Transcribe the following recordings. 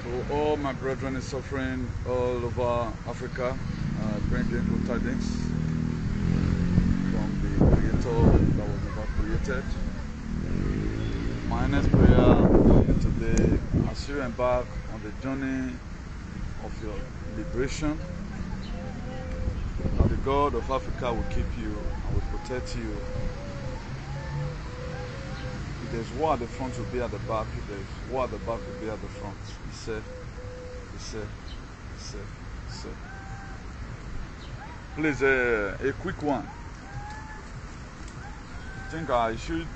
To all my brethren is suffering all over Africa, bringing good tidings from the Creator that was never created. My earnest prayer today, as you embark on the journey of your liberation, that the God of Africa will keep you and will protect you. If there's war at the front, will be at the back. If there's war at the back, will be at the front. He said. Please, a quick one. I think I should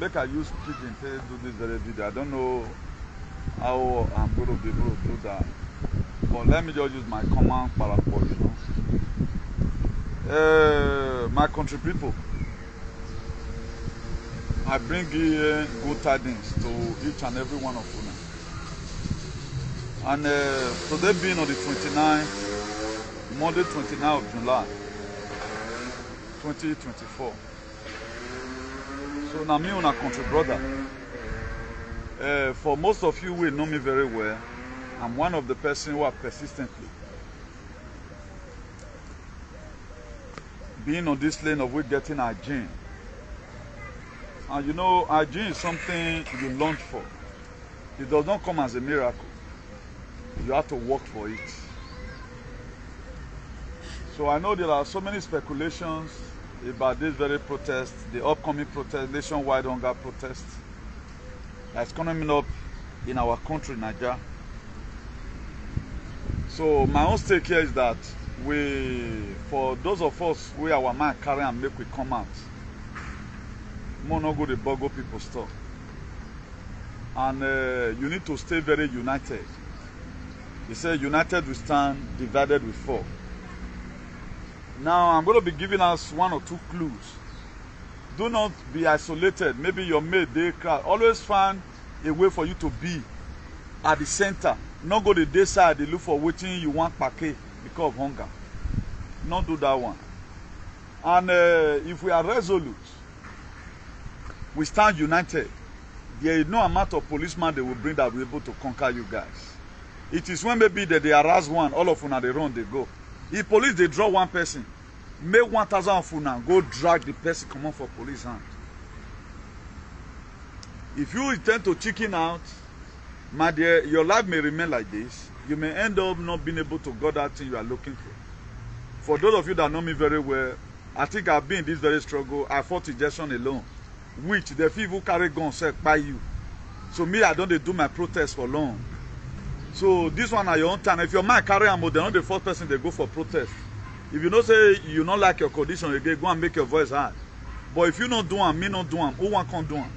make a use pidgin to do this very video. I don't know how I'm going to be able to do that. But let me just use my common paraport, you know. My country people, I bring in good tidings to each and every one of you. And today being on the 29th, Monday 29th of July, 2024. So now me and a country brother. For most of you who know me very well, I'm one of the persons who are persistently being on this lane of we getting hygiene. And you know, hygiene is something you launch for. It does not come as a miracle. You have to work for it. So I know there are so many speculations about this very protest, the upcoming protest, nationwide hunger protest that's coming up in our country, Nigeria. So my own stake here is that for those of us who our mind carry and make we come out, more not go to bogo people's stuff. And you need to stay very united. He said, united we stand, divided we fall. Now, I'm going to be giving us one or two clues. Do not be isolated. Maybe your mate, they crowd. Always find a way for you to be at the center. Not go to the day side, they look for waiting you want packet because of hunger. Not do that one. And if we are resolute, we stand united, there is no amount of policemen they will bring that will be able to conquer you guys. It is when maybe they harass one, all of una they run, they go. If police they draw one person, make 1,000 of una go drag the person come on for police hand. If you intend to chicken out, my dear, your life may remain like this. You may end up not being able to get that thing you are looking for. For those of you that know me very well, I think I've been in this very struggle. I fought injection alone, which the people carry guns said by you. So me, I don't do my protest for long. So this one at your own time. If your mind carry ammo, they're not the first person they go for protest. If you don't say you don't like your condition, you go and make your voice heard. But if you not do them, me not do them, who one can do them?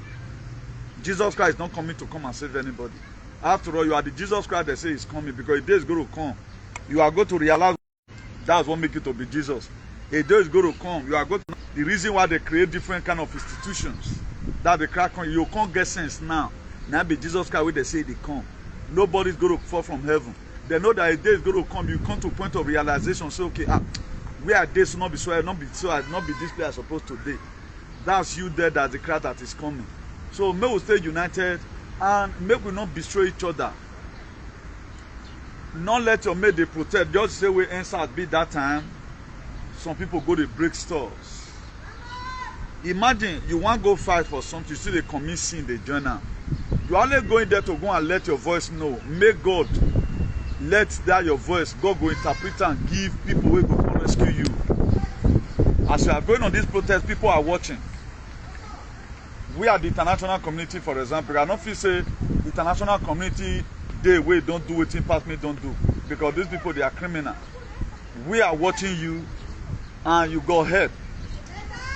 Jesus Christ is not coming to come and save anybody. After all, you are the Jesus Christ they say is coming, because a day is going to come. You are going to realize that's what makes you to be Jesus. A day is going to come. You are going to the reason why they create different kind of institutions that they crack on. You can't get sense now. Now be Jesus Christ where they say they come. Nobody's going to fall from heaven. They know that a day is going to come. You come to a point of realization. Say, okay, where are they? So not be so, not be this place supposed to be. That's you there. That's the crowd that is coming. So may we stay united and make we not betray each other. Not let your mate they protect. Just say we answer be that time. Some people go to break stores. Imagine you want to go fight for something. You see they commit sin, they join them. You are only going there to go and let your voice know. Make God let that your voice, God go interpret and give people who go rescue you. As you are going on this protest, people are watching. We are the international community, for example. I don't feel say international community they way don't do what past me don't do. Because these people they are criminal. We are watching you and you go ahead.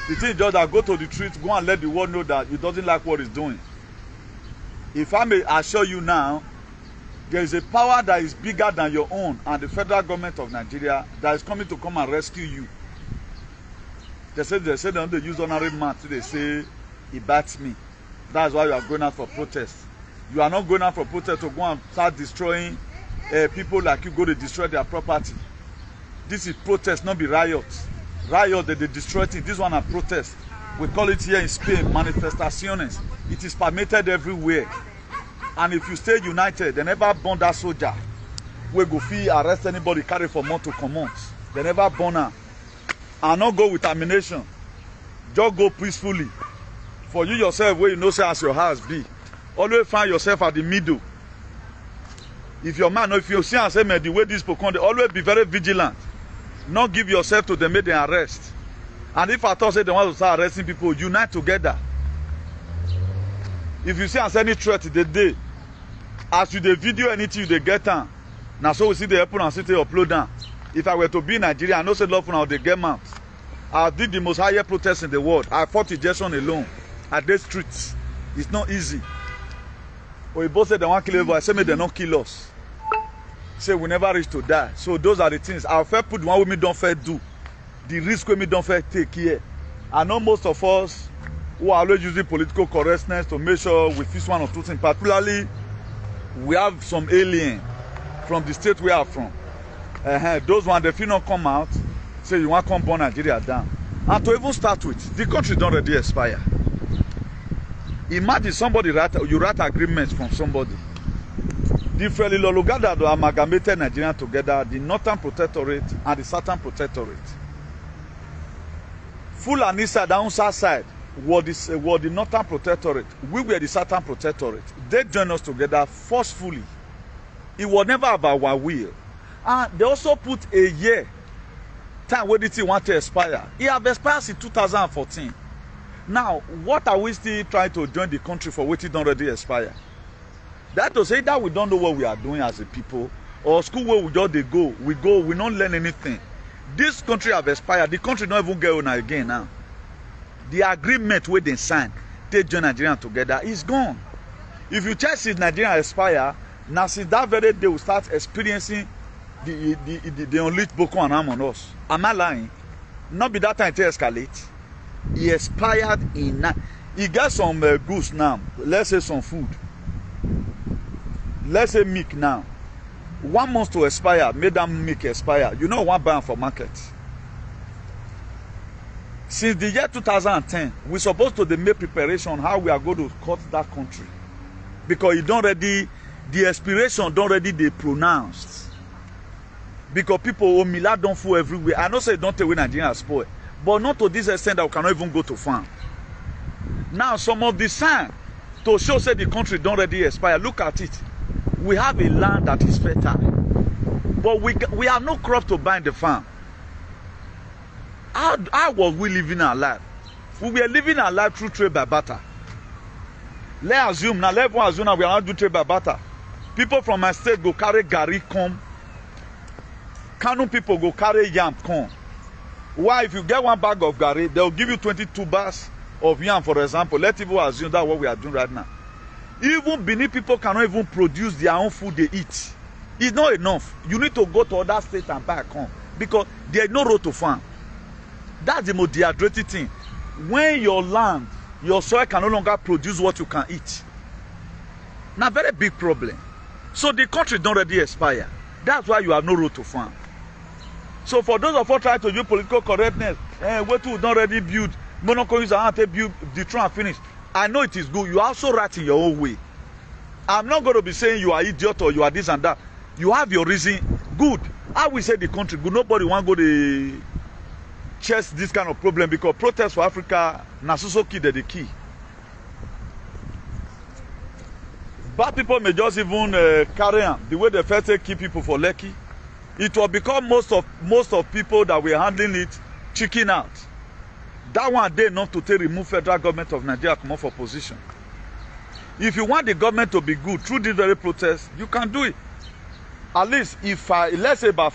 The thing is just that go to the street, go and let the world know that you doesn't like what he's doing. If I may assure you now, there is a power that is bigger than your own and the federal government of Nigeria that is coming to come and rescue you. They say they don't use honorary man, so they say he bats me. That's why you are going out for protest. You are not going out for protest to go and start destroying people like you go to destroy their property. This is protest, not be riots. Riot they destroy things. This one are protest. We call it here in Spain manifestaciones. It is permitted everywhere. And if you stay united, they never burn that soldier. We go fee arrest anybody, carry for month to come out. They never burn her. And not go with ammunition. Just go peacefully. For you yourself, where you know say as your house be. Always find yourself at the middle. If your man, if you see and say, man, the way this people always be very vigilant. Not give yourself to them, make them arrest. And if I thought say they want to start arresting people, unite together. If you see and say any threat the day, as you the video anything you they get on. Now so we see the happen and see they upload down. If I were to be in Nigeria, I know say love now they get mount. I did the most highest protest in the world. I fought injection alone at the streets. It's not easy. But both said they want to kill everybody. I say me they not kill us. Say we never reach to die. So those are the things. I'll fair put the one with me don't fair do. The risk with me don't fair take here. I know most of us who are always using political correctness to make sure we fix one or two things. Particularly, we have some alien from the state we are from. Those ones, they feel not come out, say you want to come burn Nigeria down. And to even start with, the country don't already expire. Imagine somebody you write agreements from somebody. The Freli Lolugada amalgamated Nigeria together, the Northern Protectorate and the Southern Protectorate. Fulani side, the Hausa side, were the Northern Protectorate. We were the Southern Protectorate. They joined us together forcefully. It was never about our will. And they also put a year time where it want to expire. It have expired in 2014. Now, what are we still trying to join the country for which it don't already expire? That to say that we don't know what we are doing as a people, or school where we just we don't learn anything. This country have expired. The country don't even get on again now. The agreement where they signed, they join Nigeria together, is gone. If you check since Nigeria expire, now since that very day we start experiencing the unleashed Boko Haram on us. Am I lying? Not be that time to escalate. He expired in. He got some goods now. Let's say some food. Let's say milk now. 1 month to expire, made that milk expire. You know one buy for market. Since the year 2010, we're supposed to make preparation how we are going to cut that country. Because it don't already, the expiration don't already they pronounced. Because people Omila don't fool everywhere. I know say don't take away Nigeria spoil. But not to this extent that we cannot even go to farm. Now some of the sign to show say the country don't already expire. Look at it. We have a land that is fertile. But we have no crop to buy in the farm. How was we living our life? We were living our life through trade by barter. Let's assume now, we are not doing trade by barter. People from my state go carry gari come. Kano people go carry yam come. Why? If you get 1 bag of gari, they'll give you 22 bags of yam, for example. Let's even assume that's what we are doing right now. Even Benin people cannot even produce their own food they eat. It's not enough. You need to go to other states and buy come because there's no road to farm. That's the most dehydrated thing. When your land, your soil can no longer produce what you can eat. Now, very big problem. So the country don't already expire. That's why you have no road to farm. So for those of us trying to use political correctness, what you don't already build, monopolies are to build the try and finish. I know it is good. You are also right in your own way. I'm not going to be saying you are idiot or you are this and that. You have your reason. Good. I will say the country good. Nobody want to go to chase this kind of problem because protests for Africa, Nasuso key the key. Bad people may just even carry on the way they first keep people for lucky. It will become most of people that were handling it chicken out. That one day not to take remove federal government of Nigeria come up for position. If you want the government to be good through this very protest, you can do it. At least if let's say about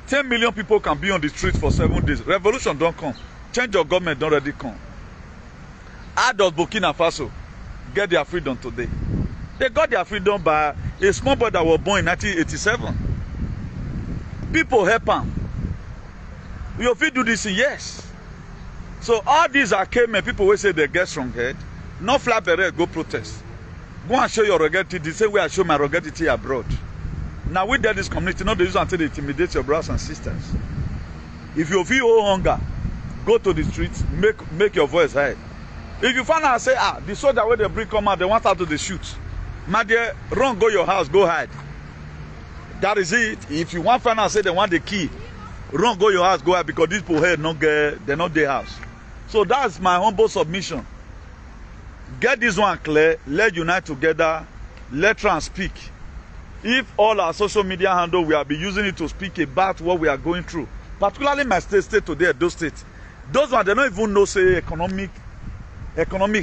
10 million people can be on the street for 7 days, revolution don't come. Change your government don't already come. How does Burkina Faso get their freedom today? They got their freedom by a small boy that was born in 1987. People help them. You fit do this, yes. So all these are came and people will say they get strong head. No flat beret, go protest. Go and show your ruggedity the same way I show my ruggedity abroad. Now we did this community, not the use until they intimidate your brothers and sisters. If you feel hunger, go to the streets, make your voice heard. If you find out say, the soldier where they bring come out, they want out to the shoot. My dear, run, go your house, go hide. That is it. If you want find out, say they want the key, run, go your house, go hide, because these people here they're not their house. So that's my humble submission. Get this one clear. Let's unite together. Let's try and speak. If all our social media handle, we will be using it to speak about what we are going through. Particularly my state today, those states. Those ones, they don't even know, say, economic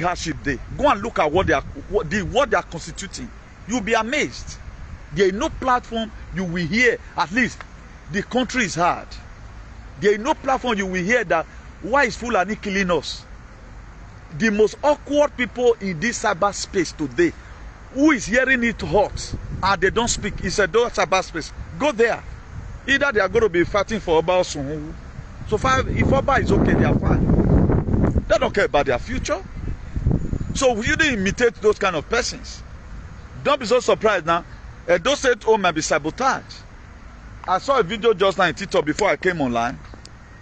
hardship day. Go and look at what they are constituting. You'll be amazed. There is no platform you will hear, at least the country is hard. There is no platform you will hear that why is Fulani killing us? The most awkward people in this cyberspace today, who is hearing it hot and they don't speak, it's a cyberspace. Go there. Either they are going to be fighting for Oba or Sunhu. So far, if Oba is okay, they are fine. They don't care about their future. So you didn't imitate those kind of persons. Don't be so surprised now. Those state home might be sabotaged. I saw a video just now in TikTok before I came online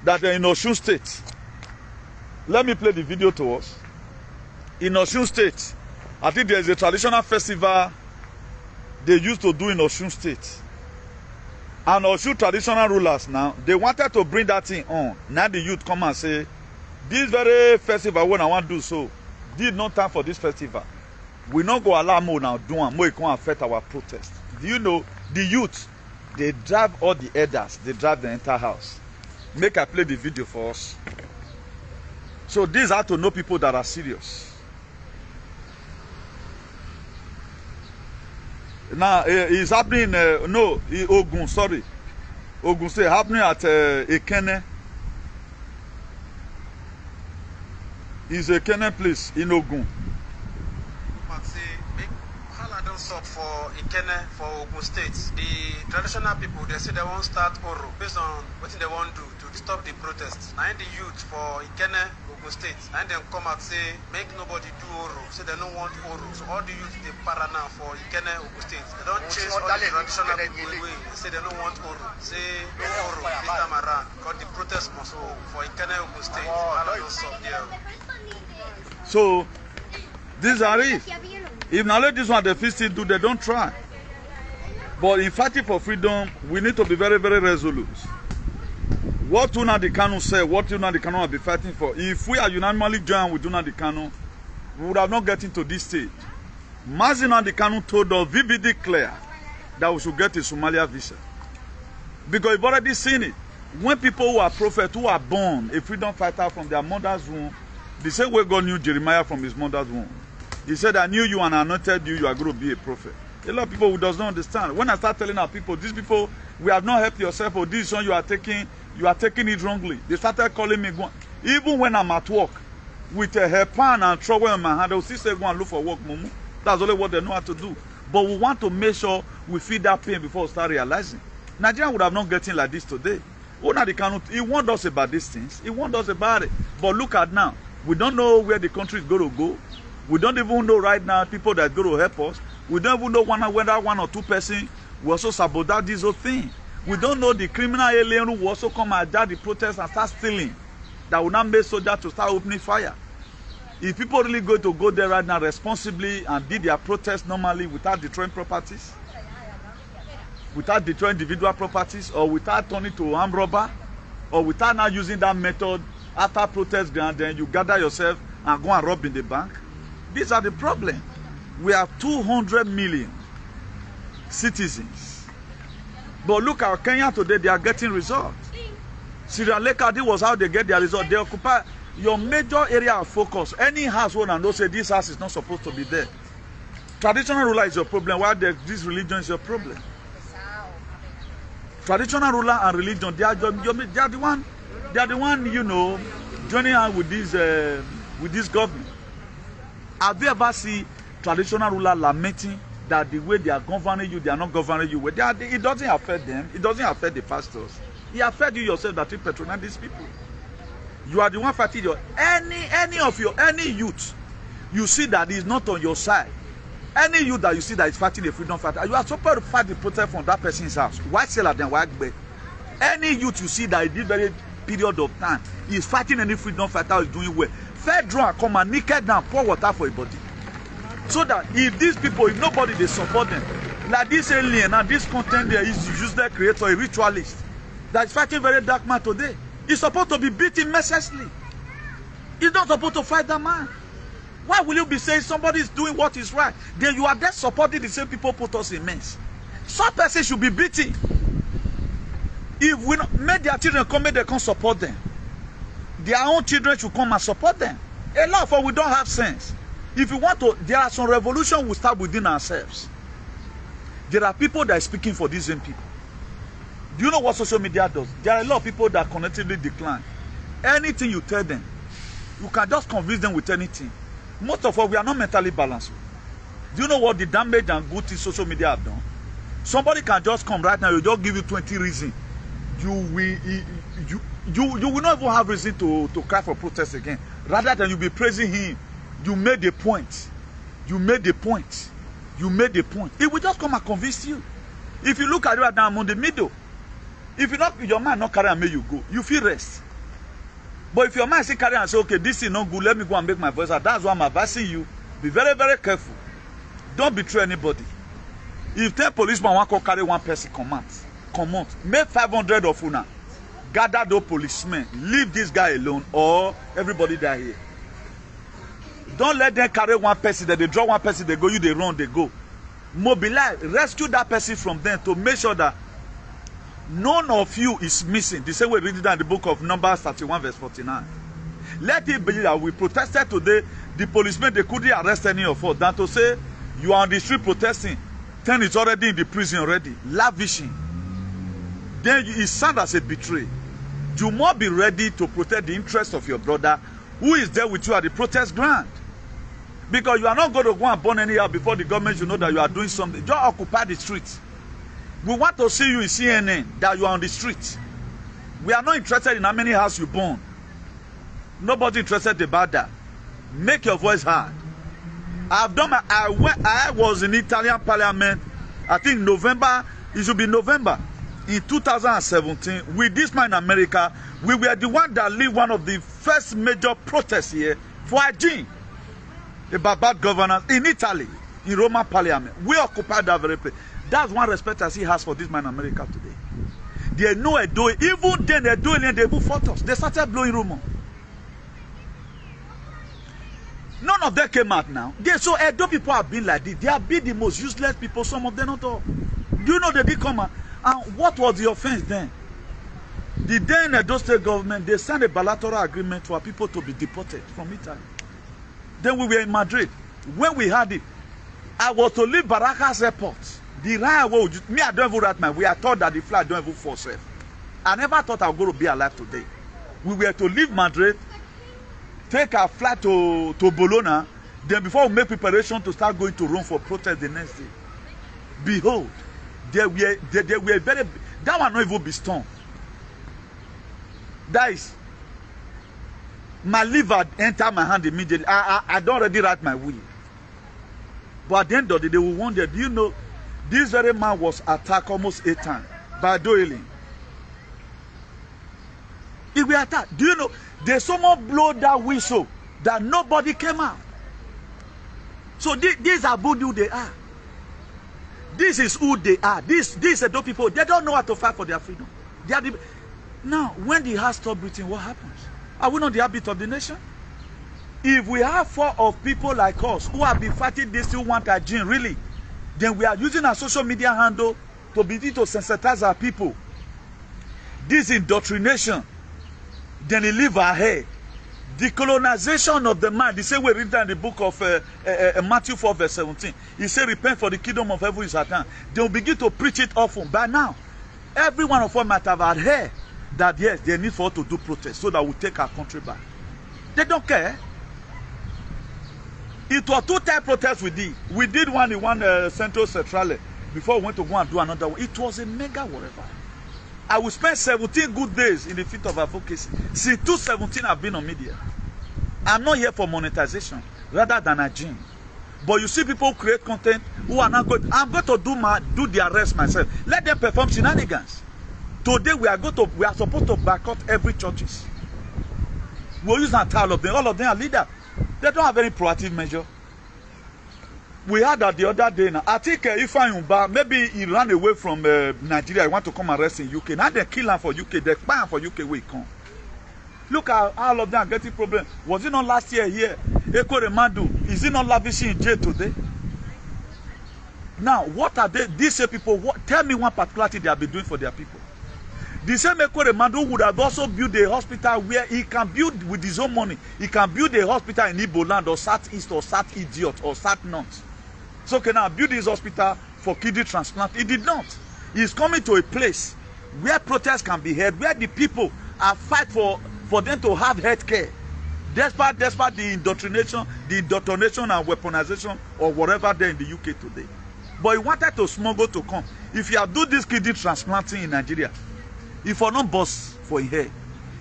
that in Osun State. Let me play the video to us. In Osun State, I think there is a traditional festival they used to do in Osun State. And Osun traditional rulers now, they wanted to bring that thing on. Now the youth come and say, this very festival, when I want to do so, did not time for this festival. We not go allow more now do and more it can affect our protest. Do you know the youth? They drive all the elders, they drive the entire house. Make I play the video for us. So these are to know people that are serious. Now it's happening. Ogun, sorry, Ogun State happening at Ekene. It's Ekene place in Ogun. Up for Ikene for Ogun State. The traditional people, they say they won't start Oro based on what they want to do to stop the protests. And the youth for Ikene, Ogun State, and then come out say make nobody do Oro. Say they don't want Oro. So all the youth they para now for Ikene, Ogun State. They don't chase all the traditional people away. They say they don't want Oro. Say no Oro this time around because the protest must go for Ikene, Ogun State. So these are it. If now let this one the still do, they don't try. But in fighting for freedom, we need to be very, very resolute. What Nnamdi Kanu said, what Nnamdi Kanu will be fighting for, if we are unanimously joined with Nnamdi Kanu, we would have not gotten to this stage. Mazi Nnamdi Kanu told us vividly clear that we should get a Somalia visa. Because we've already seen it. When people who are prophets, who are born a freedom fighter from their mother's womb, the same way God knew Jeremiah from his mother's womb. He said, I knew you and I anointed you, you are going to be a prophet. A lot of people who does not understand. When I start telling our people, these people, we have not helped yourself, or this one you are taking it wrongly. They started calling me, even when I'm at work, with a hairpan and trouble in my hand, they will still say, go and look for work, Mumu. That's only what they know how to do. But we want to make sure we feel that pain before we start realizing. Nigeria would have not gotten like this today. He warned us about these things. He warned us about it. But look at now. We don't know where the country is going to go. We don't even know right now people that are going to help us. We don't even know whether one or two persons will also sabotage this whole thing. We don't know the criminal alien who will also come and hijack the protest and start stealing. That will not make soldiers to start opening fire. If people really going to go there right now responsibly and did their protest normally without destroying properties, without destroying individual properties, or without turning to armed robber, or without now using that method after protest ground, then you gather yourself and go and rob in the bank. These are the problem. We have 200 million citizens. But look at Kenya today, they are getting results. Sri Lanka, this was how they get their result. They occupy your major area of focus. Any household and those say this house is not supposed to be there. Traditional ruler is your problem, while this religion is your problem. Traditional ruler and religion, they are the one, you know, joining hand with this government. Have you ever seen traditional ruler lamenting that the way they are governing you, they are not governing you? It doesn't affect them. It doesn't affect the pastors. It affects you yourself that you patronize these people. You are the one fighting any youth you see that is not on your side. Any youth that you see that is fighting a freedom fighter, you are supposed to fight the protest from that person's house. Why sell at them? Why beg? Any youth you see that in this very period of time is fighting any freedom fighter is doing well. Federal come and naked down, pour water for a body. So that if these people, if nobody they support them, like this alien and this content there is useless creator, a ritualist that is fighting very dark man today. He's supposed to be beaten mercilessly. He's not supposed to fight that man. Why will you be saying somebody is doing what is right? Then you are there supporting the same people put us in mess. Some person should be beaten. If we not make their children come, they can support them. Their own children should come and support them. A lot of us, we don't have sense. If you want to, there are some revolution we start within ourselves. There are people that are speaking for these same people. Do you know what social media does? There are a lot of people that connectively decline. Anything you tell them, you can just convince them with anything. Most of us, we are not mentally balanced. Do you know what the damage and good things social media have done? Somebody can just come right now, you just give you 20 reasons. You will not even have reason to cry for protest again. Rather than you be praising him, you made the point. You made the point. You made the point. It will just come and convince you. If you look at it right now, I'm on the middle. If you not, your mind not carry and make you go, you feel rest. But if your mind still carry and say, okay, this is not good, let me go and make my voice out. That's why I'm advising you. Be very, very careful. Don't betray anybody. If 10 policemen want to carry one person, come out. Make 500 of una. Gather those policemen. Leave this guy alone or everybody die here. Don't let them carry one person, that they draw one person, they go, you they run, they go. Mobilize, rescue that person from them to make sure that none of you is missing. The same way we read it in the book of Numbers 31 verse 49. Let it be that we protested today, the policemen, they couldn't arrest any of us. Than to say, you are on the street protesting, 10 is already in the prison already, lavishing. Then it sounds as a betrayal. You must be ready to protect the interest of your brother who is there with you at the protest ground. Because you are not going to go and burn anyhow before the government should know that you are doing something. Just occupy the streets. We want to see you in CNN that you are on the street. We are not interested in how many houses you burn. Nobody interested about that. Make your voice heard. I was in Italian parliament, I think November, it should be November, in 2017, with this man in America. We were the one that lead one of the first major protests here for hygiene about bad governance in Italy, in Roman parliament. We occupied that very place. That's one respect as he has for this man in America today. They know Edo, even then Edo and they even fought us. They started blowing rumor. None of them came out now. So Edo people have been like this. They have been the most useless people, some of them not all. Do you know they did come out? And what was the offense then? The then Edo state government, they signed a bilateral agreement for people to be deported from Italy. Then we were in Madrid. When we had it, I was to leave Baracas airport. The riot, me, I don't even write my way. I thought that the flight don't even fall safe. I never thought I was going to be alive today. We were to leave Madrid, take our flight to Bologna, then before we make preparation to start going to Rome for protest the next day. Behold, they were very, that one not even be storm. That is, my liver entered my hand immediately. I don't already write my will. But at the end of the day, we wondered, do you know, this very man was attacked almost 8 times by Doyle. He was attacked. Do you know, there's someone blow that whistle that nobody came out. So these are who they are. This is who they are. These are those people, they don't know how to fight for their freedom. They are now, when the heart stops beating, what happens? Are we not the habit of the nation? If we have 4 of people like us who have been fighting this who want a gene, really, then we are using our social media handle to begin to sensitize our people. This indoctrination, then it leave our head. The colonization of the mind, the same way written in the book of Matthew 4 verse 17. He said, repent for the kingdom of heaven is at hand. They will begin to preach it often. By now, every one of us might have heard that yes, they need for us to do protest so that we take our country back. They don't care. It was 2 type protests we did. We did one in one Central Centrale before we went to go and do another one. It was a mega whatever. I will spend 17 good days in the field of advocacy. Since 2017, I've been on media. I'm not here for monetization, rather than a gym. But you see people create content who are not good. I'm going to do the arrest myself. Let them perform shenanigans. Today we are supposed to boycott every churches. We'll use an all of them. All of them are leaders. They don't have any proactive measure. We had that the other day now. I think Ifeanyi, maybe he ran away from Nigeria. He want to come and rest in UK. Now they kill him for UK. They buy him for UK where he come. Look at all of them getting problem. Was it not last year here? Eko Remadu, is it not lavishing in jail today? Now, what are they? These same people, tell me one particular thing they have been doing for their people. The same Eko Remadu would have also built a hospital where he can build with his own money. He can build a hospital in Igbo land or Southeast or South Idiot or South North. So can I build this hospital for kidney transplant? He did not. He's coming to a place where protests can be held, where the people are fight for them to have health care. Despite the indoctrination and weaponization or whatever there in the UK today. But he wanted to smuggle to come. If you have do this kidney transplanting in Nigeria, if you not boss for here,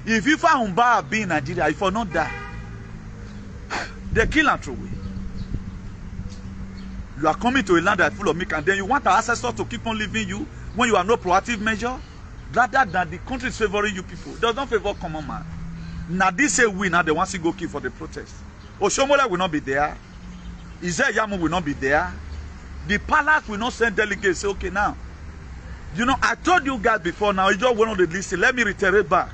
if you find be in Nigeria, if you not die, they kill and throw away. You are coming to a land that is full of milk, and then you want our ancestors to keep on living you when you have no proactive measure, rather than the country is favoring you people. It does not favor common man. Now this say we now they want to go kill for the protest. Oshomola will not be there. Ize Yamu will not be there. The palace will not send delegates. Say, okay, now, you know, I told you guys before. Now you just went on the list. Let me reiterate back.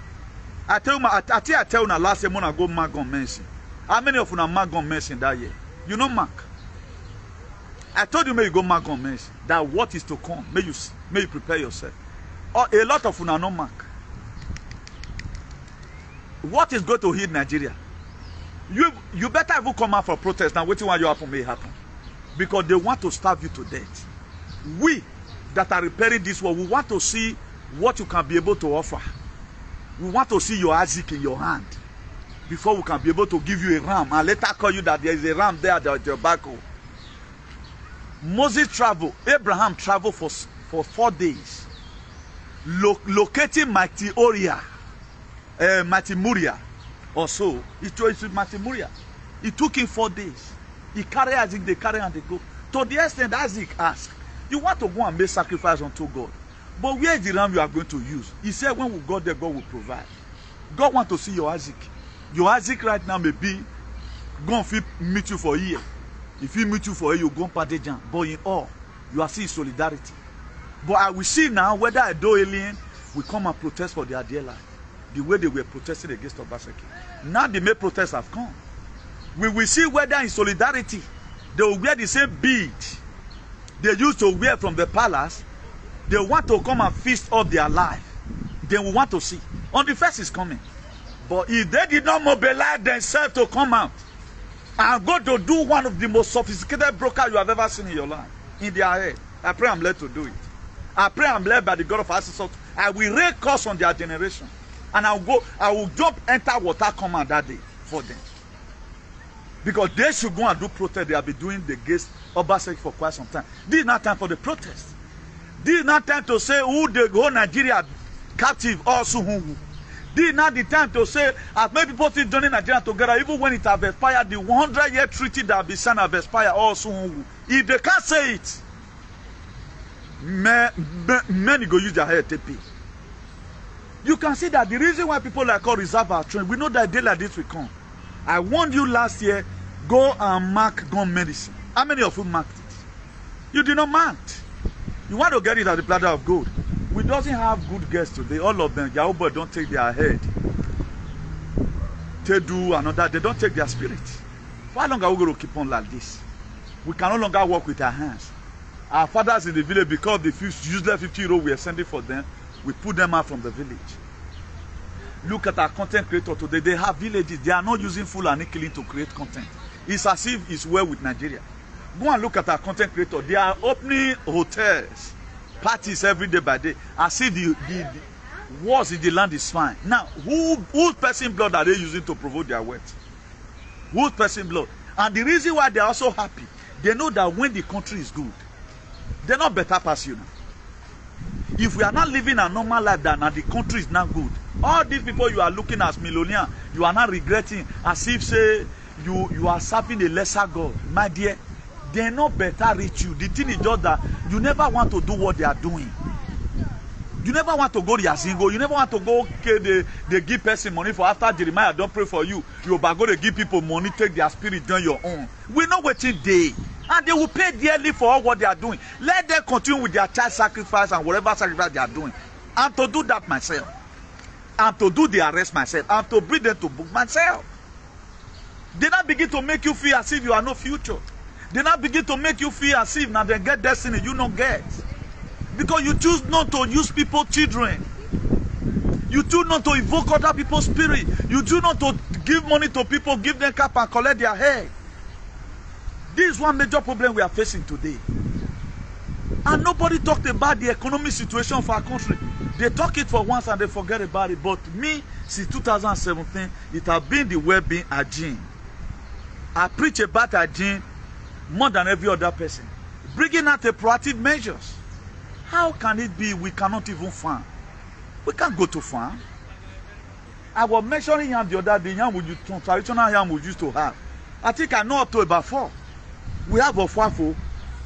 I tell you, I tell you now. Last year, I go mark on mention. How many of you are mark on mention that year? You know mark. I told you, may you go mark on mention that what is to come. May you prepare yourself. Or a lot of you are not mark. What is going to hit Nigeria? You better even come out for protest now. Waiting what you happen may happen, because they want to starve you to death. We that are repairing this world, we want to see what you can be able to offer. We want to see your Isaac in your hand before we can be able to give you a ram and later call you that there is a ram there at your back home. Moses traveled, Abraham traveled for 4 days, locating Mighty Moriah or so. It was Mighty Moriah. It took him 4 days. He carried Isaac, they carry and they go. To the extent Isaac asked, you want to go and make sacrifice unto God, but where is the ram you are going to use? He said, when we go there, God will provide. God want to see your Isaac. Your Isaac right now may be going to meet you for a year. If he meet you for a year, you go party jam. But in all, you are seeing solidarity. But I will see now whether a do alien will come and protest for their dear life, the way they were protesting against Obaseki. Now the May protests have come. We will see whether in solidarity they will wear the same bead they used to wear from the palace. They want to come and feast up their life. Then we want to see. On the first is coming. But if they did not mobilize themselves to come out and go to do one of the most sophisticated brokers you have ever seen in your life, in their head, I pray I'm led to do it. I pray I'm led by the God of ancestors. I will raise curse on their generation. And I will jump, enter water command that day for them. Because they should go and do protest. They have been doing the against Obaseki for quite some time. This is not time for the protest. This is not time to say who they go Nigeria captive or Suhungu. This is not the time to say as many people still joining Nigeria together, even when it has expired, the 100-year treaty that have been signed have expired or Suhungu. If they can't say it, many go use their head to pay. You can see that the reason why people like us reserve our train, we know that a day like this will come. I warned you last year, go and mark gun medicine. How many of you marked it? You did not mark it. You want to get it at the platter of gold. We doesn't have good guests today. All of them, Yahoo boy don't take their head. They do another, they don't take their spirit. For how long are we going to keep on like this? We can no longer work with our hands. Our fathers in the village, because the useless 50-year-old we are sending for them, we put them out from the village. Look at our content creators today. They have villages. They are not using full and killing to create content. It's as if it's well with Nigeria. Go and look at our content creators. They are opening hotels, parties every day by day, as if the wars in the land is fine. Now, whose person blood are they using to provoke their wealth? Whose person blood? And the reason why they are so happy, they know that when the country is good, they're not better past you now. If we are not living a normal life that now the country is not good, all these people you are looking as millionaire, you are not regretting as if say you are serving a lesser God. My dear, they not better reach you. The thing is just that you never want to do what they are doing. You never want to go to Yazingo. You never want to go, okay, they give person money for after Jeremiah don't pray for you. You go to give people money, take their spirit on your own. We know what day. And they will pay dearly for all what they are doing. Let them continue with their child sacrifice and whatever sacrifice they are doing. And to do that myself. And to do the arrest myself. And to bring them to book myself. They now begin to make you feel as if you are no future. They now begin to make you feel as if now they get destiny you don't get. Because you choose not to use people's children. You choose not to evoke other people's spirit. You choose not to give money to people, give them cap and collect their hair. This is one major problem we are facing today. And nobody talked about the economic situation of our country. They talk it for once and they forget about it. But me, since 2017, it has been the well-being agenda. I preach about agenda more than every other person. Bringing out the proactive measures. How can it be we cannot even farm? We can't go to farm. I was mentioning yam the other day, traditional yam we used to have. I think I know up to about 4. We have a Ofwafo,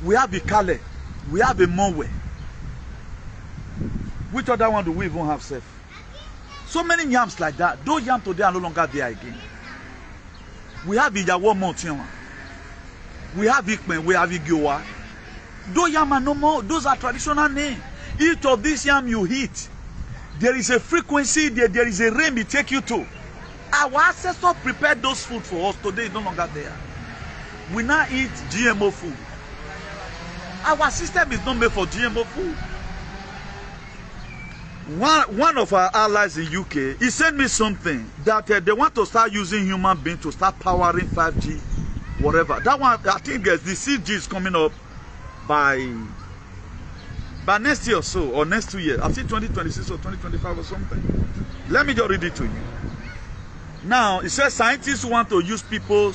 we have a Kale, we have a Mowe. Which other one do we even have, Seth? So many yams like that. Those yams today are no longer there again. We have Iyawo Mountain. We have Ikmen, we have Igiowa. Those yams are no more. Those are traditional names. Each of these yams you hit, there is a frequency, there is a realm it take you to. Our ancestors prepared those food for us. Today it's no longer there. We now eat GMO food. Our system is not made for GMO food. One of our allies in UK, he sent me something that they want to start using human beings to start powering 5G, whatever. That one, I think the 6G is coming up by next year or so, or next 2 years. I think 2026 or 2025 or something. Let me just read it to you. Now, it says scientists want to use people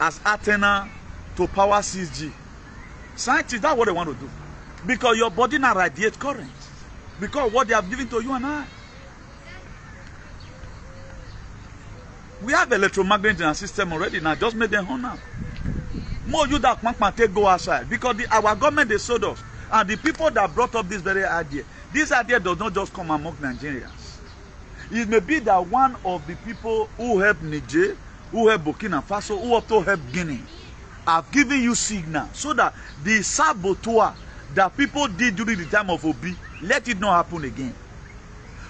as antenna to power 6G. Scientists, that's what they want to do. Because your body now radiates current. Because what they have given to you and I. We have electromagnet in our system already now. Just make them home now. More you that can't take go outside. Because our government, they sold us. And the people that brought up this very idea, this idea does not just come among Nigerians. It may be that one of the people who helped Niger, who helped Burkina Faso, who also helped Guinea, have given you signal so that the saboteur that people did during the time of Obi, let it not happen again.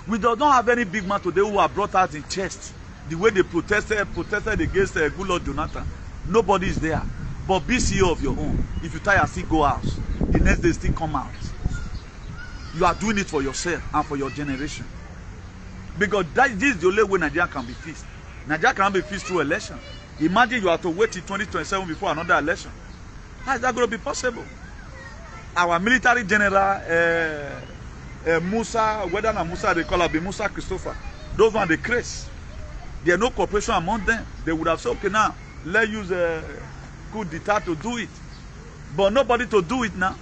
We do not have any big man today who are brought out in chest the way they protested against Goodluck Jonathan. Nobody is there. But be CEO of your own. If you tire, still go out. The next day still come out. You are doing it for yourself and for your generation. Because this is the only way Nigeria can be fixed. Nigeria cannot be fixed through election. Imagine you have to wait till 2027 before another election. How is that going to be possible? Our military general, Musa, whether not Musa they call her, Musa Christopher, those ones they craze. There is no cooperation among them. They would have said, okay, now let's use a coup d'etat to do it. But nobody to do it now.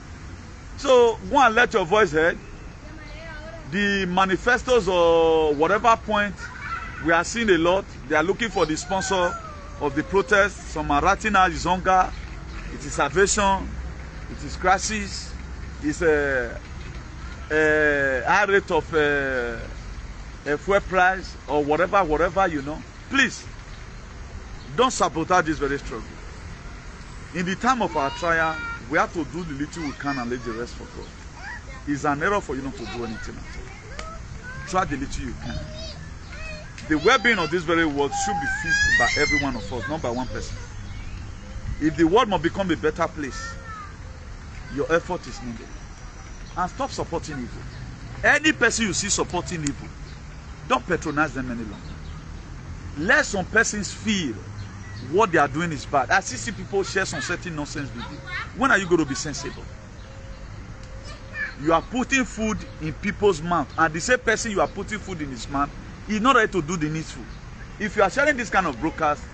So go and let your voice heard. The manifestos or whatever point, we are seeing a lot. They are looking for the sponsor of the protest. Some are writing out is hunger, it is salvation, it is crisis, it's a high rate of fuel price or whatever, you know. Please, don't sabotage this very struggle. In the time of our trial, we have to do the little we can and leave the rest for God. It's an error for you not to do anything at all. Try the little you can. The well-being of this very world should be fixed by every one of us, not by one person. If the world must become a better place, your effort is needed. And stop supporting evil. Any person you see supporting evil, don't patronize them any longer. Let some persons feel what they are doing is bad. I see people share some certain nonsense video. When are you going to be sensible? You are putting food in people's mouth, and the same person you are putting food in his mouth is not ready to do the needful. If you are sharing this kind of broadcast,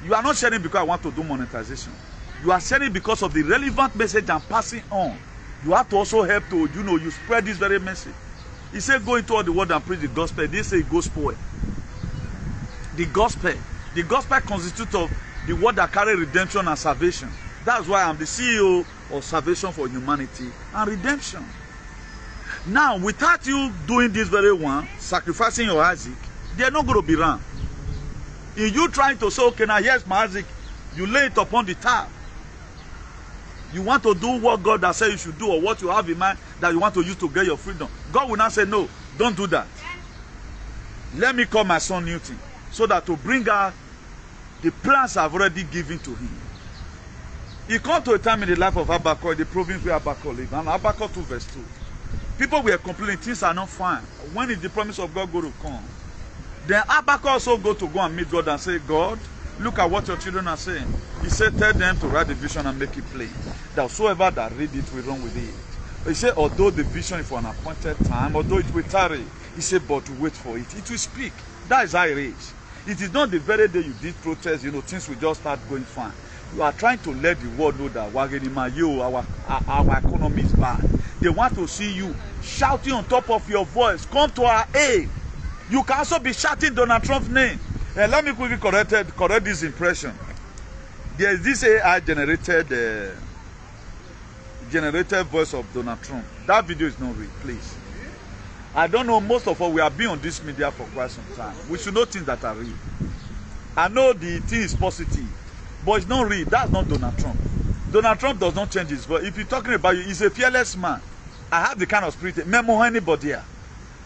you are not sharing because I want to do monetization. You are sharing because of the relevant message I'm passing on. You have to also help to, you spread this very message. He said, go into all the world and preach the gospel. They say it goes spoil. The gospel constitutes of the word that carry redemption and salvation. That's why I'm the CEO of Salvation for Humanity and Redemption. Now, without you doing this very one, sacrificing your Isaac, they're not going to be wrong. In you trying to say, okay, now here's my Isaac, you lay it upon the tab. You want to do what God has said you should do, or what you have in mind that you want to use to get your freedom. God will not say, no, don't do that. Let me call my son Newton, so that to bring out the plans I've already given to him. He come to a time in the life of Habakkuk, the province where Habakkuk lived, and Habakkuk 2 verse 2. People were complaining, things are not fine. When is the promise of God going to come? Then Habakkuk also go and meet God and say, God, look at what your children are saying. He said, tell them to write the vision and make it plain, that whosoever that read it will run with it. He said, although the vision is for an appointed time, although it will tarry, he said, but wait for it. It will speak. That is how it is. It is not the very day you did protest, things will just start going fine. You are trying to let the world know that our economy is bad. They want to see you shouting on top of your voice, come to our aid. You can also be shouting Donald Trump's name. And let me quickly correct this impression. There is this AI generated voice of Donald Trump. That video is not real, please. I don't know, most of us, we have been on this media for quite some time. We should know things that are real. I know the thing is positive, but it's not real. That's not Donald Trump. Donald Trump does not change his voice. If you're talking about you, he's a fearless man. I have the kind of spirit. Memo anybody here.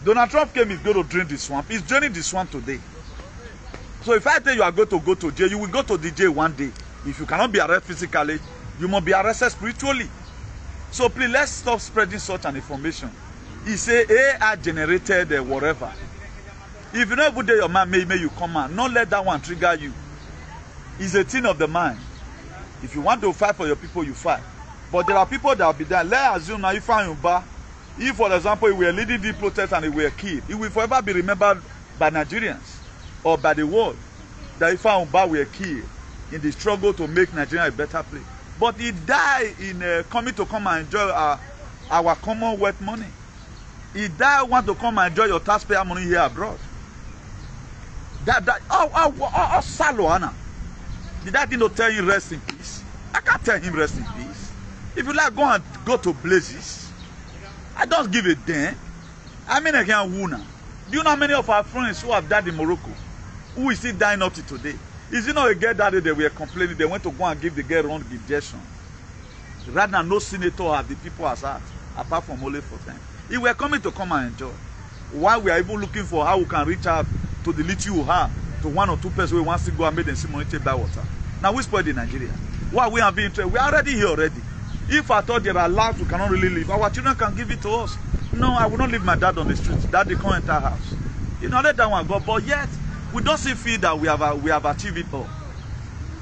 Donald Trump came, he's going to drain the swamp. He's draining the swamp today. So if I tell you are going to go to jail, you will go to the jail one day. If you cannot be arrested physically, you must be arrested spiritually. So please, let's stop spreading such an information. It's a AI generated whatever. If you know every day your mind may you come out, don't let that one trigger you. It's a thing of the mind. If you want to fight for your people, you fight. But there are people that will be there. Let's assume now you find your bar. If, for example, we were leading the protest and we were killed, it will forever be remembered by Nigerians or by the world that if our bar were killed in the struggle to make Nigeria a better place. But he died in coming to come and enjoy our Commonwealth money. He died want to come and enjoy your taxpayer money here abroad. Saloana. Did I not tell him rest in peace? I can't tell him rest in peace. If you like, go to blazes. I don't give a damn. I mean, I can't woo now. Do you know how many of our friends who have died in Morocco? Who is still dying up to today? Is it not a girl that day they were complaining? They went to go and give the girl wrong injection. Rather than no senator have the people as that, apart from only for them. If we are coming to come and enjoy, while we are even looking for how we can reach out to the little you have, to 1 or 2 persons who wants to go and make them see money take buy water. Now we spoil the Nigeria. Why we are being trained? We are already here already. If I thought there are lives we cannot really live, our children can give it to us. No, I will not leave my dad on the street. Daddy can't enter house. Let that one go. But yet, we don't see feel that we have achieved it all.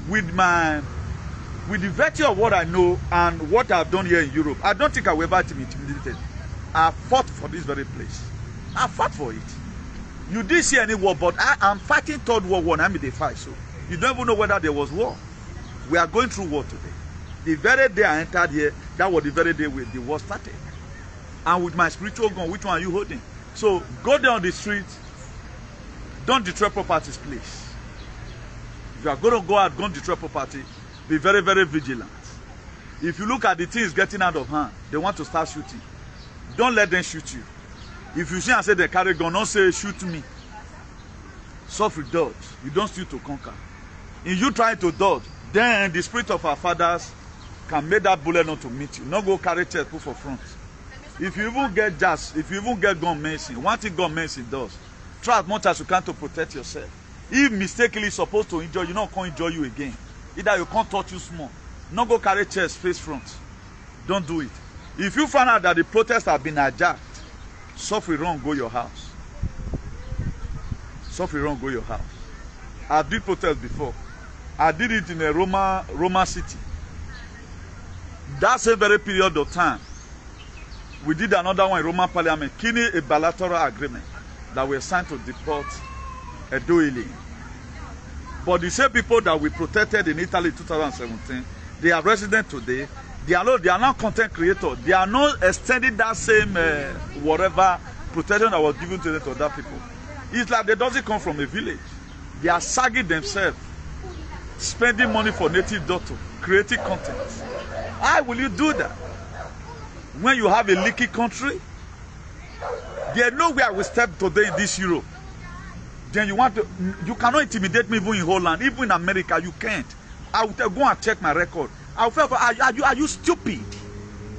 With the virtue of what I know and what I've done here in Europe, I don't think I will ever be intimidated. I fought for this very place. I fought for it. You didn't see any war, but I am fighting Third World War. I'm in the fight, so you don't even know whether there was war. We are going through war today. The very day I entered here, that was the very day the war started. And with my spiritual gun, which one are you holding? So go down the street. Don't destroy properties, please. If you are going to go out, don't destroy property. Be very, very vigilant. If you look at the things getting out of hand, they want to start shooting. Don't let them shoot you. If you see and say they carry gun, don't say shoot me. Suffer dodge. You don't steal to conquer. If you try to dodge, then the spirit of our fathers can make that bullet not to meet you. Not go carry chest, put for front. If you even get jazz, if you even get gun medicine, one thing gun medicine does, try as much as you can to protect yourself. If mistakenly supposed to injure you, not can't injure you again. Either you can't touch you small. Not go carry chest face front. Don't do it. If you find out that the protests have been hijacked, suffer wrong, go your house. Suffer wrong, go your house. I did protest before. I did it in a Roma city. That's a very period of time. We did another one in Roman Parliament, killing a bilateral agreement that were signed to deport a Doyle. But the same people that we protected in Italy in 2017, they are resident today. They are not content creators. They are not extending that same whatever protection that was given to them to other people. It's like they doesn't come from a village. They are sagging themselves, spending money for native doctor, creating content. How will you do that? When you have a leaky country, there's nowhere we step today in this Europe. Then you cannot intimidate me even in Holland, even in America, you can't. I will go and check my record. I'll feel, are you stupid?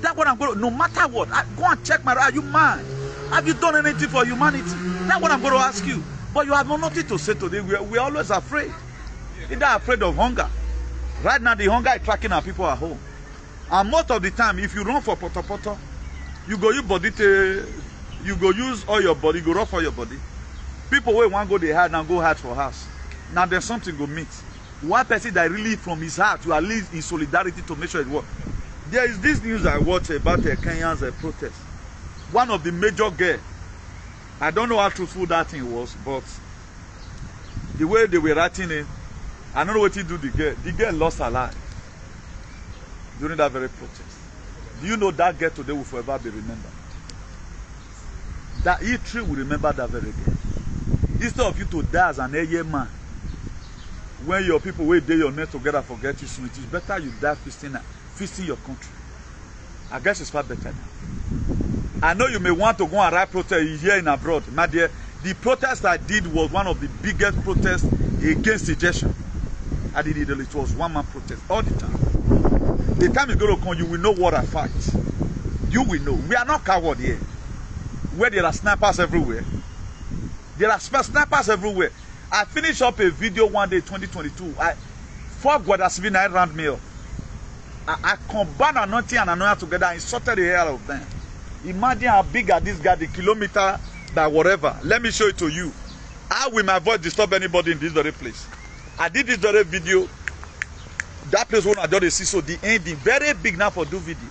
That's what I'm going to, no matter what, go and check are you mad? Have you done anything for humanity? That's what I'm going to ask you. But you have nothing to say today. We're always afraid. Either afraid of hunger. Right now, the hunger is tracking our people at home. And most of the time, if you run for poto, you go use body to, you go use all your body, go run for your body. People will want to go they hide and go hide for house. Now there's something go meet. One person that really from his heart to at least in solidarity to make sure it works. There is this news I watched about the Kenyans protest. One of the major girls, I don't know how truthful that thing was, but the way they were writing it, I don't know what he do the girl. The girl lost her life during that very protest. Do you know that girl today will forever be remembered? That he too will remember that very girl. Instead of you to die as an area man, when your people will day your name together forget you soon, it is better you die feasting your country. I guess it's far better now. I know you may want to go and write protest here in abroad. My dear, the protest I did was one of the biggest protests against suggestion. I did it, it was one-man protest all the time. The time is going to come, you will know what I fight. You will know. We are not cowards here. Where there are snipers everywhere. There are snipers everywhere. I finished up a video one day, 2022. Four Guadasvin, I ran me up. I combined anointing and anointing together and insulted the hell of them. Imagine how big are this guy, the kilometer, that whatever. Let me show it to you. How will my voice disturb anybody in this very place? I did this very video. That place when I did the see, so the ending, very big now for do video.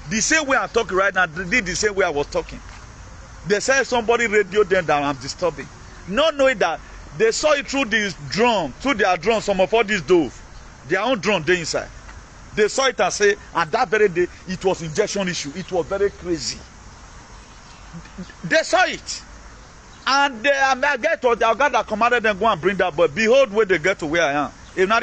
The same way I'm talking right now, did the same way I was talking. They said somebody radioed them that I'm disturbing. Not knowing that they saw it through this drone, through their drone, some of all these dove. Their own drone there inside. They saw it and say, and that very day, it was injection issue. It was very crazy. They saw it. And I get to the God that commanded them go and bring that, but behold where they get to where I am. If not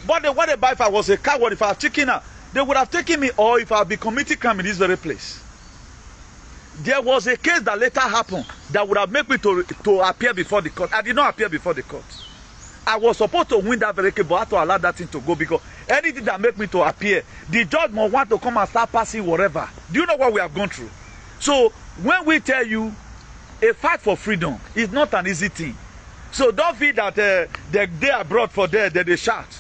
but what about if I was a coward, if I was chicken out, they would have taken me, or if I had been committing crime in this very place. There was a case that later happened that would have made me to appear before the court. I did not appear before the court. I was supposed to win that very case, but I had to allow that thing to go because anything that make me to appear, the judge must want to come and start passing whatever. Do you know what we have gone through? So when we tell you a fight for freedom is not an easy thing. So don't feel that they are brought for there, they shout.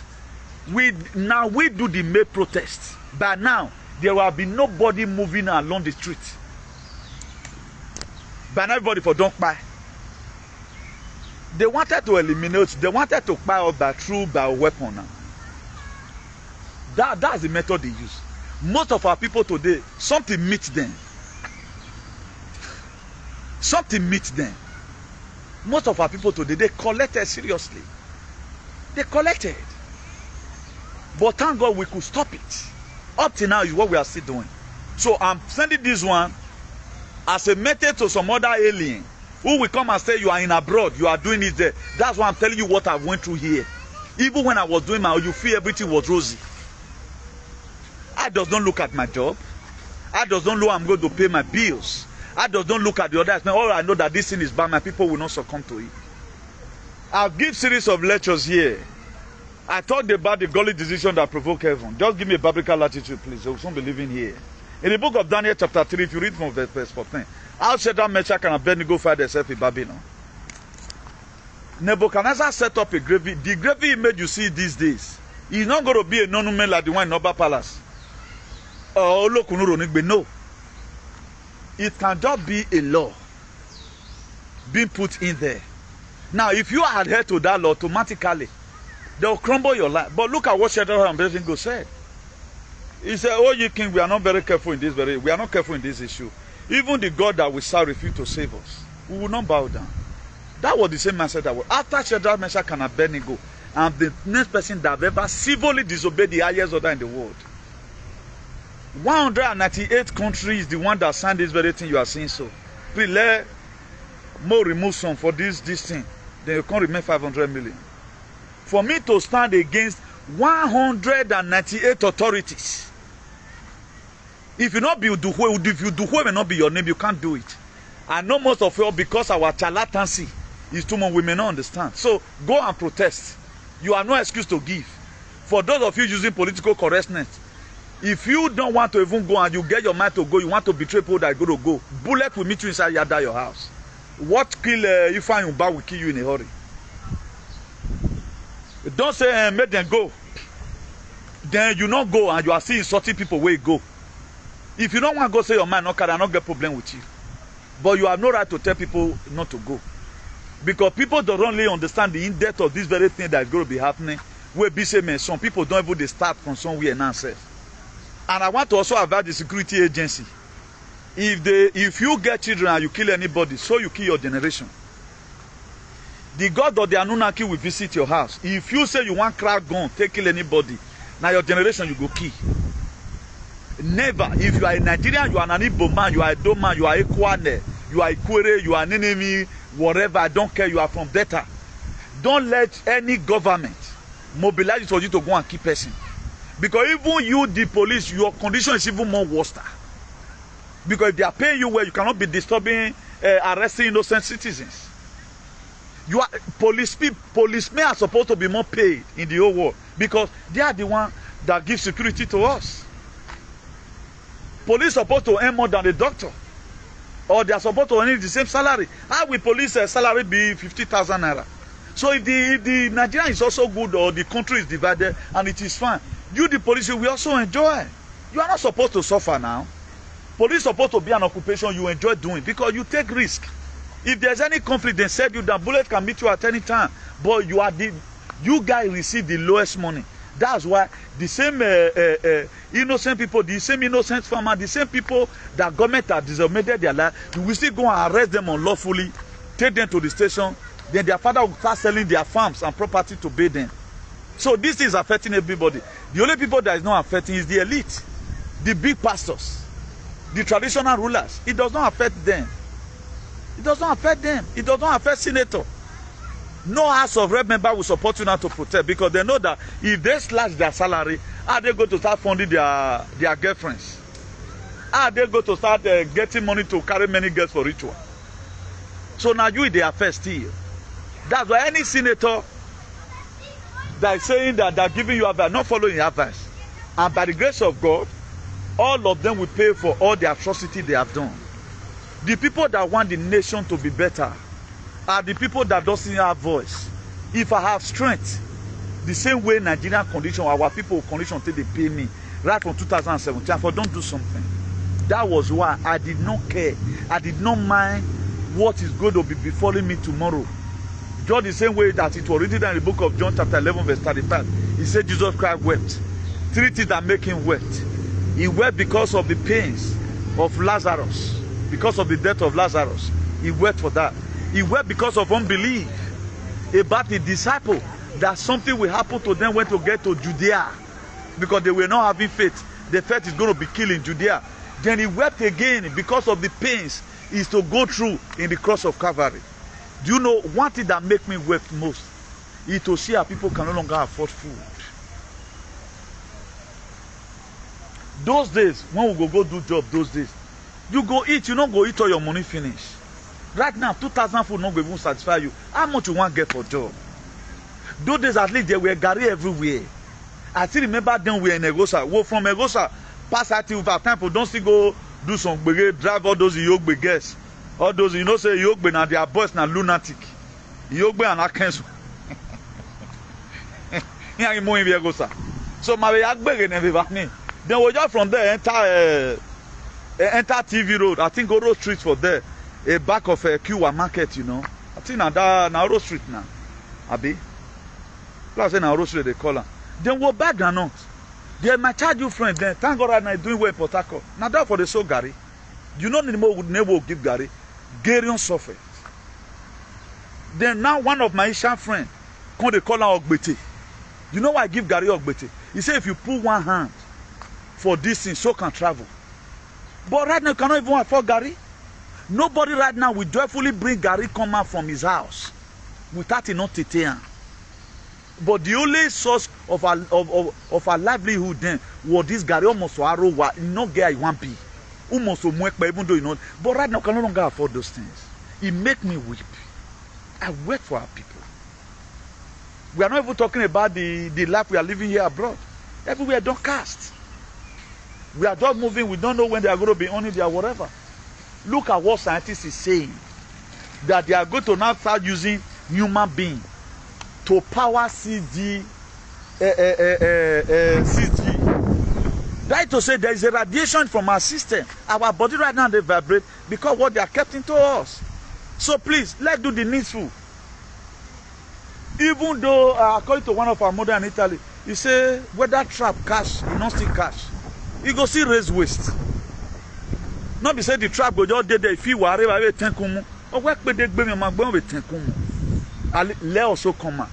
We do the May protest. By now, there will be nobody moving along the street. By now, everybody for don't buy. They wanted to eliminate, they wanted to buy up by weapon now. That's the method they use. Most of our people today, something meets them. Something meets them. Most of our people today, they collected seriously. They collected. But thank God we could stop it. Up to now is what we are still doing. So I'm sending this one as a method to some other alien who will come and say you are in abroad, you are doing it there. That's why I'm telling you what I went through here. Even when I was doing my, you feel everything was rosy. I does not look at my job. I does not know I'm going to pay my bills. I does not look at the other aspect. All I know that this thing is bad, my people will not succumb to it. I'll give series of lectures here. I talked about the godly decision that provoked heaven. Just give me a biblical attitude, please. You won't be living here. In the book of Daniel chapter 3, if you read from verse 14, how Shadrach, Meshach, and Abednego find themselves in Babylon. Nebuchadnezzar set up a gravy. The gravy image you see these days is not going to be a monument like the one in Oba Palace. No. It can just be a law being put in there. Now, if you adhere to that law, automatically, they will crumble your life. But look at what Shadrach and Abednego said. He said, "Oh, you king, we are not very careful in this we are not careful in this issue. Even the God that we serve refused to save us. We will not bow down." That was the same mindset that was after Shadrach, Meshach, and Abednego, and the next person that have ever civilly disobeyed the highest order in the world. 198 countries, the one that signed this very thing you are seeing. So, please let more remove some for this thing. Then you can't remain 500 million. For me to stand against 198 authorities. If you not be Duhwe, if you Duhwe may not be your name, you can't do it. I know most of you, because our charlatancy is too much, we may not understand. So go and protest. You have no excuse to give. For those of you using political correctness, if you don't want to even go and you get your mind to go, you want to betray people that are going to go, bullet will meet you inside your house. What kill Ifeanyi Ubah will kill you in a hurry. Don't say make them go. Then you not go and you are still insulting people where you go. If you don't want to go, say your mind, no can not get problem with you. But you have no right to tell people not to go. Because people don't really understand the in-depth of this very thing that is going to be happening. Where be say, man, some people don't even start from somewhere now. And I want to also advise the security agency. If you get children and you kill anybody, so you kill your generation. The God of the Anunnaki will visit your house. If you say you want crack gun, take kill anybody, now your generation you go kill. Never. If you are a Nigerian, you are an Igbo man, you are a Doma, you are a Kwane, you are a Kwere, you are an enemy, whatever, I don't care, you are from Delta. Don't let any government mobilize for you to go and kill person. Because even you, the police, your condition is even more worse. Because if they are paying you well, you cannot be disturbing, arresting innocent citizens. You are policemen are supposed to be more paid in the whole world because they are the one that give security to us. Police are supposed to earn more than the doctor, or they are supposed to earn the same salary. How will police salary be 50,000 naira? So if the Nigerian is also good or the country is divided and it is fine, you the police will also enjoy. You are not supposed to suffer now. Police is supposed to be an occupation you enjoy doing because you take risk. If there's any conflict, they said you that bullet can meet you at any time. But you guys receive the lowest money. That's why the same innocent people, the same innocent farmer, the same people that government has disseminated their life, you will still go and arrest them unlawfully, take them to the station, then their father will start selling their farms and property to pay them. So this is affecting everybody. The only people that is not affecting is the elite, the big pastors, the traditional rulers. It does not affect them. It does not affect them. It does not affect senator. No House of Rep member will support you now to protest because they know that if they slash their salary, how they go to start funding their girlfriends? How they go to start getting money to carry many girls for ritual? So now you they affect still. That's why any senator that is saying that they're giving you advice, not following your advice, and by the grace of God, all of them will pay for all the atrocity they have done. The people that want the nation to be better are the people that doesn't have voice. If I have strength, the same way Nigerian condition, our people condition till they pay me right from 2017, for don't do something. That was why I did not care. I did not mind what is going to be befalling me tomorrow. Just the same way that it was written in the book of John chapter 11 verse 35. He said Jesus Christ wept. 3 things that make him wept. He wept because of the pains of Lazarus. Because of the death of Lazarus. He wept for that. He wept because of unbelief about the disciple that something will happen to them when to get to Judea because they were not having faith. The faith is going to be killed in Judea. Then he wept again because of the pains is to go through in the cross of Calvary. Do you know one thing that make me weep most is to see how people can no longer afford food. Those days when we go do job, those days you go eat, you don't go eat all your money finish. Right now, 2,000 food not going to satisfy you. How much you want to get for job? Those days at least there were Gary everywhere. I still remember then we were in Egosa. Well, from Egosa, pass out till time people don't still go do some drive all those Yogbe guests. All those, you know, say Yogbe now their boys now lunatic. Yogbe and Akensu. Here you in Egosa. So my Yagbe and everybody. Then we just from there enter TV Road. I think Oro Street for there. A back of a Kiwa market, you know. I think now Oro Street now. Abi. Plus in Oro Street they call her. Then we're back or not. They might charge you friend then. Thank God right now doing well in Port Harcourt. Now that for the soul Gary. You know the more would never give Gary. Garion suffered. Then now one of my Asian friend come they call her Ogbete. You know why I give Gary Ogbete? He say if you put one hand for this thing, so can travel. But right now you cannot even afford Gary. Nobody right now will joyfully bring Gary come out from his house without it not taking. But the only source of our livelihood then was this Gary almost to arrow not get one be. Almost to work, even though you know. But right now I can no longer afford those things. It make me weep. I work for our people. We are not even talking about the life we are living here abroad. Everywhere don't cast. We are just moving. We don't know when they are going to be on it or whatever. Look at what scientists is saying. That they are going to now start using human being to power CG. That is to say there is a radiation from our system. Our body right now, they vibrate because what they are kept into us. So please, let's do the needful. Even though, according to one of our mother in Italy, he say whether trap cash, you not see cash. You go see raise waste. Not be say the trap go just there if you worry about it tenkumu. Or work with the baby man going with tenkumu. Let also come out.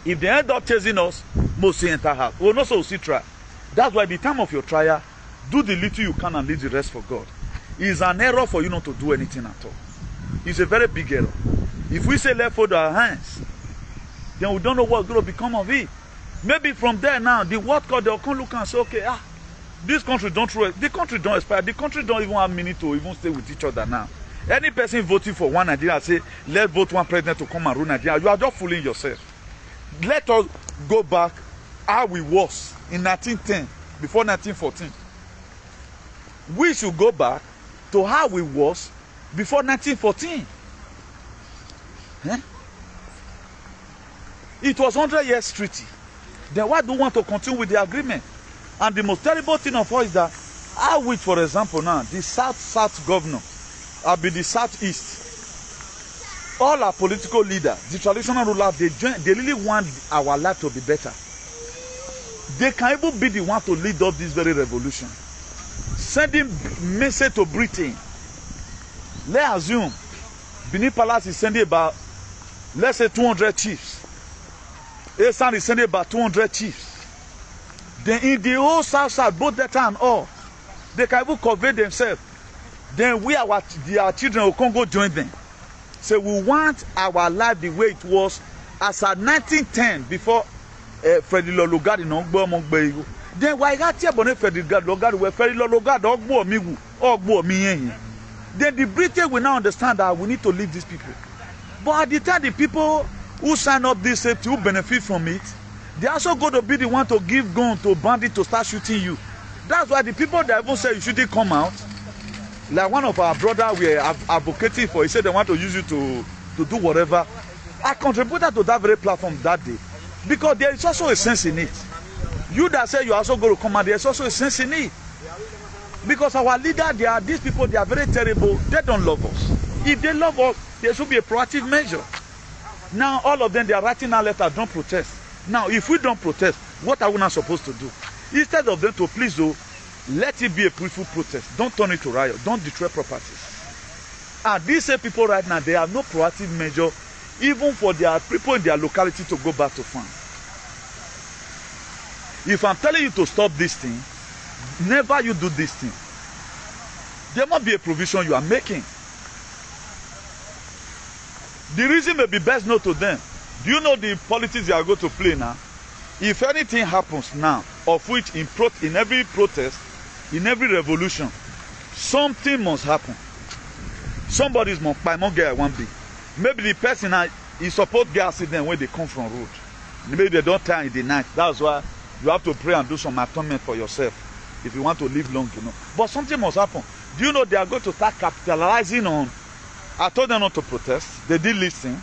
If they end up chasing us, most enter house. We will not so see try. That's why the time of your trial, do the little you can and leave the rest for God. It's an error for you not to do anything at all. It's a very big error. If we say let's fold our hands, then we don't know what's going to become of it. Maybe from there now, the world court, they'll come look and say, okay, this country don't expire. The country don't even have minute to even stay with each other now. Any person voting for one Nigeria say, let's vote one president to come and rule Nigeria. You are just fooling yourself. Let us go back how we was in 1910, before 1914. We should go back to how we was before 1914. It was 100 years treaty. Then why do we want to continue with the agreement? And the most terrible thing of all is that I wish, for example, now the South governor, I'll be the Southeast. All our political leaders, the traditional rulers, they really want our life to be better. They can even be the one to lead up this very revolution. Sending message to Britain. Let's assume Benin Palace is sending about, let's say, 200 chiefs. Esan is sending about 200 chiefs. Then in the whole South, both Delta and all, they can even convey themselves. Then their children will come go join them. So we want our life the way it was as at 1910 before Freddy Lologard in Ogbo. Then why got here bonnet Freddy Lologard where Freddy Lologard Ogbo Migu Ogbo Mi. Then the British will now understand that we need to leave these people. But at the time, the people who sign up this safety, who benefit from it, they also going to be the one to give gun to bandit to start shooting you. That's why the people that even say you shouldn't come out, like one of our brothers we are advocating for, he said they want to use you to do whatever. I contributed to that very platform that day because there is also a sense in it. You that say you are also going to come out, there is also a sense in it. Because our leaders, these people, they are very terrible. They don't love us. If they love us, there should be a proactive measure. Now, all of them, they are writing our letters, don't protest. Now, if we don't protest, what are we not supposed to do? Instead of them to please, let it be a peaceful protest. Don't turn it to riot. Don't destroy properties. And these same people right now, they have no proactive measure, even for their people in their locality to go back to farm. If I'm telling you to stop this thing, never you do this thing. There must be a provision you are making. The reason may be best known to them. Do you know the politics they are going to play now? If anything happens now, of which in every protest, in every revolution, something must happen. Somebody must get one big. Maybe the person is supposed to get accident when they come from road. Maybe they don't tie in the night. That's why you have to pray and do some atonement for yourself if you want to live long, you know. But something must happen. Do you know they are going to start capitalizing on? I told them not to protest. They did listen.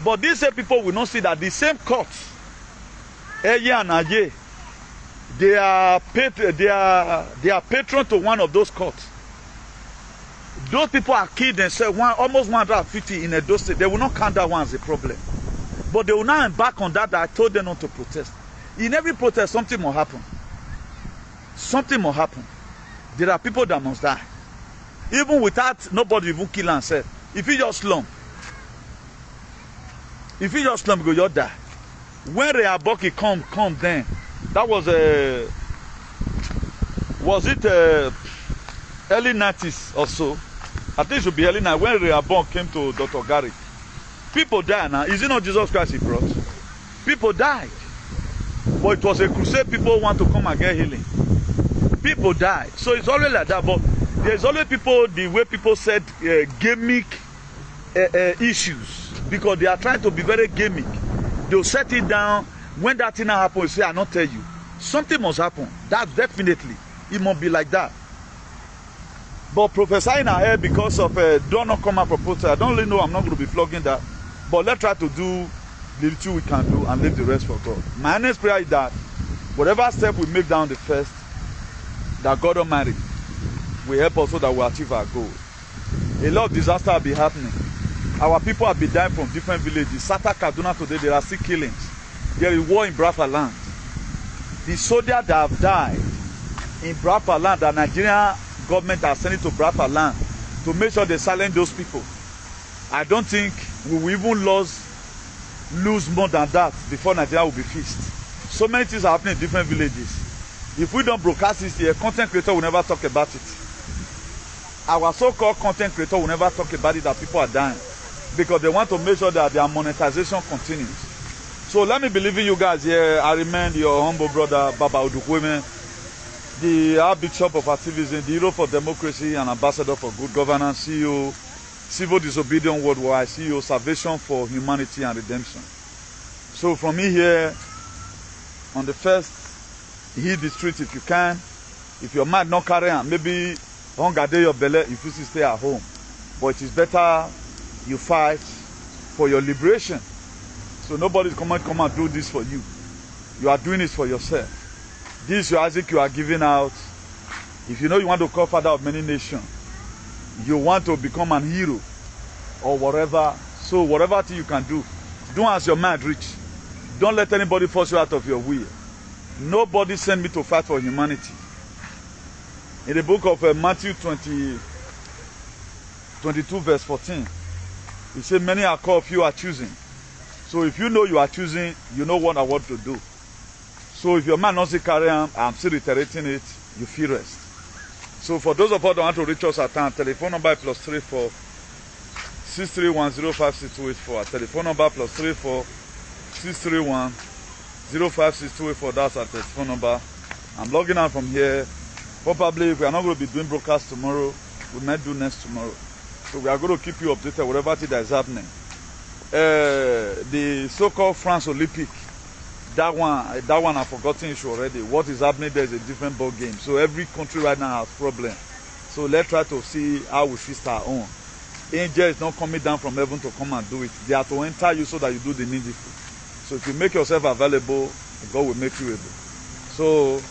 But these same people will not see that the same courts, Eye and Aye, they are patron to one of those courts. Those people are killed themselves, almost 150 in Edo State. They will not count that one as a problem. But they will now embark on that I told them not to protest. In every protest, something will happen. Something will happen. There are people that must die. Even without nobody even kill themselves. If you just slump, you go just die. When Rehaboki come then, that was early 90s or so? I think it should be early 90s when Rehoboam came to Dr. Gary. People died now. Is it not Jesus Christ he brought? People died. But it was a crusade. People want to come and get healing. People died. So it's always like that. But there's always people, the way people said, gimmick issues. Because they are trying to be very gimmick. They'll set it down. When that thing happens, you say, I not tell you. Something must happen. That definitely, it must be like that. But prophesying ahead because of do not come and propose, I don't really know, I'm not going to be flogging that. But let's try to do the little we can do and leave the rest for God. My next prayer is that whatever step we make down the first, that God Almighty will help us so that we achieve our goal. A lot of disasters will be happening. Our people have been dying from different villages. Sata Kaduna today, there are still killings. There is war in Biafra land. The soldiers that have died in Biafra land, the Nigerian government has sent it to Biafra land to make sure they silence those people. I don't think we will even lose more than that before Nigeria will be fixed. So many things are happening in different villages. If we don't broadcast this here, content creator will never talk about it. Our so-called content creator will never talk about it, that people are dying, because they want to make sure that their monetization continues. So let me believe in you guys here. I remain your humble brother, Baba Odukweme, the Archbishop of Activism, the hero for democracy and ambassador for good governance, CEO, Civil Disobedience Worldwide, CEO, Salvation for Humanity and Redemption. So from me here, on the first, hit the street if you can. If your mind not carry on, maybe hunger day your belly, if you still stay at home. But it is better you fight for your liberation. So nobody's come and do this for you. You are doing it for yourself. This your Isaac you are giving out. If you know you want to call father of many nations, you want to become an hero or whatever. So whatever thing you can do, do as your mind reach. Don't let anybody force you out of your will. Nobody sent me to fight for humanity. In the book of Matthew 22 verse 14, it says, many are called, few are choosing. So if you know you are choosing, you know what I want to do. So if your man not still carry on, I'm still reiterating it, you feel rest. So for those of us that want to reach us at time, telephone number +34 631 05624. Our telephone number +34 631 05624. That's our telephone number. I'm logging out from here. Probably if we are not going to be doing broadcast tomorrow, we might do next tomorrow. So we are going to keep you updated whatever that is happening. The so-called France Olympic, that one I've forgotten issue already. What is happening there is a different ball game. So every country right now has problem. So let's try to see how we fix our own. Angel is not coming down from heaven to come and do it. They are to enter you so that you do the needful. So if you make yourself available, God will make you able. So,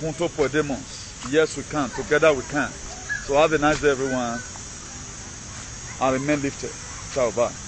junto podemos. Yes, we can. Together we can. So have a nice day, everyone. And remain lifted. Ciao, bye.